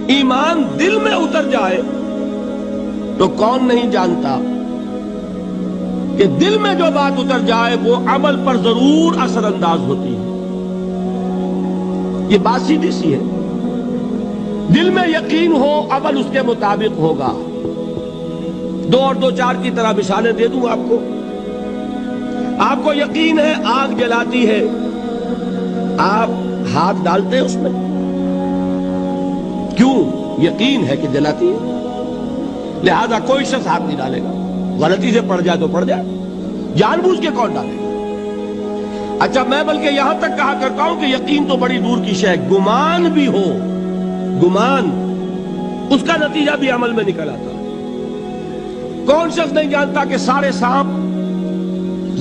ایمان دل میں اتر جائے تو کون نہیں جانتا کہ دل میں جو بات اتر جائے وہ عمل پر ضرور اثر انداز ہوتی ہے. یہ بات سیدھی سی ہے. دل میں یقین ہو عمل اس کے مطابق ہوگا. 2 اور 2 4 کی طرح مثالیں دے دوں آپ کو. آپ کو یقین ہے آگ جلاتی ہے، آپ ہاتھ ڈالتے ہیں اس میں. کیوں؟ یقین ہے کہ جلاتی ہے، لہذا کوئی شخص ہاتھ نہیں ڈالے گا. غلطی سے پڑ جائے تو پڑ جائے، جان بوجھ کے کون ڈالے گا؟ اچھا، میں بلکہ یہاں تک کہا کرتا ہوں کہ یقین تو بڑی دور کی شے ہے. گمان بھی ہو، گمان، اس کا نتیجہ بھی عمل میں نکل آتا ہے. کون شخص نہیں جانتا کہ سارے سانپ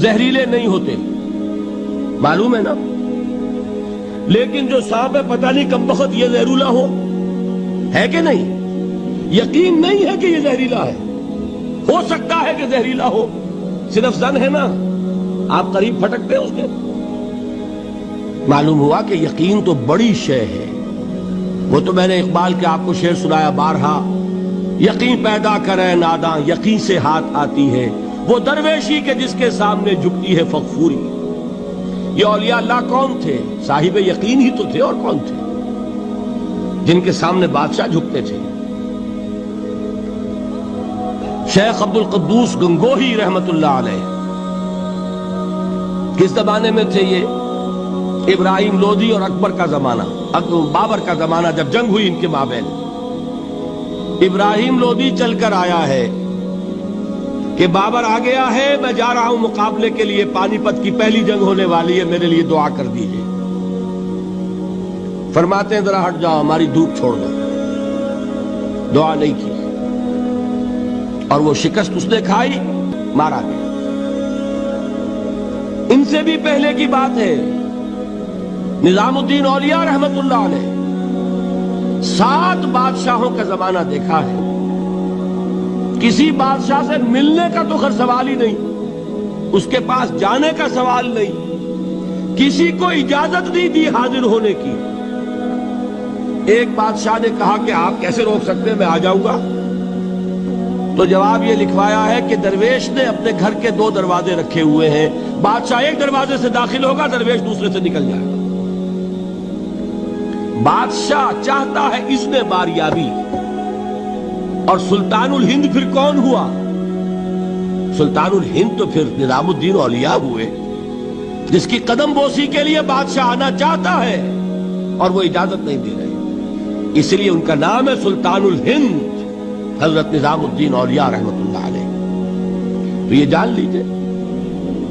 زہریلے نہیں ہوتے؟ معلوم ہے نا. لیکن جو سانپ ہے پتہ نہیں کم بخت یہ زہریلا ہو، ہے کہ نہیں؟ یقین نہیں ہے کہ یہ زہریلا ہے. ہو سکتا ہے کہ زہریلا ہو، صرف زن ہے نا، آپ قریب پھٹکتے ہیں اس کے. معلوم ہوا کہ یقین تو بڑی شے ہے. وہ تو میں نے اقبال کے آپ کو شعر سنایا بارہا. یقین پیدا کرے ناداں، یقین سے ہاتھ آتی ہے وہ درویشی کے جس کے سامنے جھکتی ہے فغفوری. یہ اولیاء اللہ کون تھے؟ صاحب یقین ہی تو تھے. اور کون تھے؟ جن کے سامنے بادشاہ جھکتے تھے. شیخ عبد القدوس گنگوہی رحمت اللہ علیہ کس زمانے میں تھے؟ یہ ابراہیم لودھی اور اکبر کا زمانہ، بابر کا زمانہ، جب جنگ ہوئی ان کے مابین. ابراہیم لودھی چل کر آیا ہے کہ بابر آ گیا ہے، میں جا رہا ہوں مقابلے کے لیے، پانی پت کی پہلی جنگ ہونے والی ہے، میرے لیے دعا کر دیجئے. فرماتے ہیں ذرا ہٹ جاؤ، ہماری دھوپ چھوڑ دو. دعا نہیں کی اور وہ شکست اس نے کھائی، مارا گیا. ان سے بھی پہلے کی بات ہے، نظام الدین اولیاء رحمت اللہ علیہ 7 بادشاہوں کا زمانہ دیکھا ہے. کسی بادشاہ سے ملنے کا تو خیر سوال ہی نہیں، اس کے پاس جانے کا سوال نہیں، کسی کو اجازت نہیں دی حاضر ہونے کی. ایک بادشاہ نے کہا کہ آپ کیسے روک سکتے ہیں، میں آ جاؤں گا. تو جواب یہ لکھوایا ہے کہ درویش نے اپنے گھر کے 2 دروازے رکھے ہوئے ہیں، بادشاہ ایک دروازے سے داخل ہوگا، درویش دوسرے سے نکل جائے گا. بادشاہ چاہتا ہے اذن باریابی. اور سلطان الہند پھر کون ہوا؟ سلطان الہند تو پھر نظام الدین اولیاء ہوئے، جس کی قدم بوسی کے لیے بادشاہ آنا چاہتا ہے اور وہ اجازت نہیں دے رہے. اس لیے ان کا نام ہے سلطان الہند، حضرت نظام الدین اولیاء رحمت اللہ علیہ. تو یہ جان لیجئے.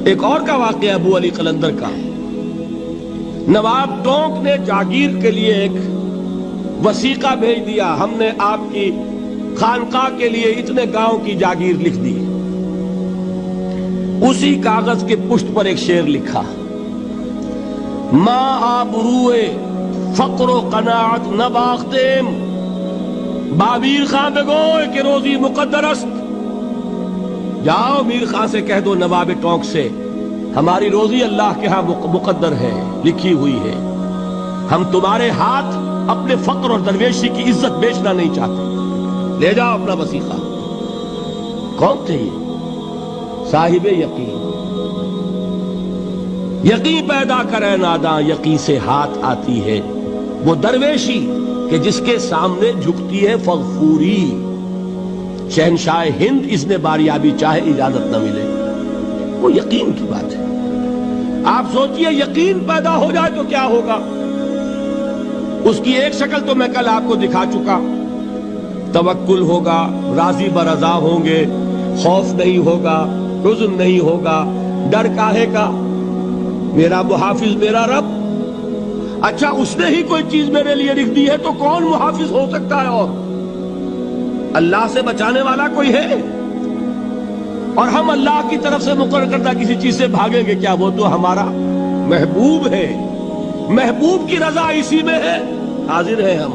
ایک اور کا واقعہ ابو علی قلندر کا. نواب ٹونک نے جاگیر کے لیے ایک وثیقہ بھیج دیا، ہم نے آپ کی خانقاہ کے لیے اتنے گاؤں کی جاگیر لکھ دی. اسی کاغذ کے پشت پر ایک شعر لکھا، ماں آبروئے فقر و قناعت نباختیم، بابیر خان بگوئے کہ روزی مقدر است. جاؤ میر خان سے کہہ دو، نواب ٹونک سے، ہماری روزی اللہ کے ہاں مقدر ہے، لکھی ہوئی ہے. ہم تمہارے ہاتھ اپنے فقر اور درویشی کی عزت بیچنا نہیں چاہتے. لے جاؤ اپنا وثیقہ. کون تھے یہ؟ صاحب یقین. یقین پیدا کرے ناداں، یقین سے ہاتھ آتی ہے وہ درویشی کہ جس کے سامنے جھکتی ہے فغفوری. شہنشاہ ہند اذن باریابی چاہے اجازت نہ ملے. وہ یقین کی بات ہے. آپ سوچئے یقین پیدا ہو جائے تو کیا ہوگا. اس کی ایک شکل تو میں کل آپ کو دکھا چکا. توکل ہوگا، راضی برضا ہوں گے، خوف نہیں ہوگا، حزن نہیں ہوگا. ڈر کاہے کا؟ میرا محافظ میرا رب. اچھا، اس نے ہی کوئی چیز میرے لیے لکھ دی ہے تو کون محافظ ہو سکتا ہے؟ اور اللہ سے بچانے والا کوئی ہے؟ اور ہم اللہ کی طرف سے مقرر کردہ کسی چیز سے بھاگیں گے کیا؟ وہ تو ہمارا محبوب ہے. محبوب کی رضا اسی میں ہے. حاضر ہیں ہم.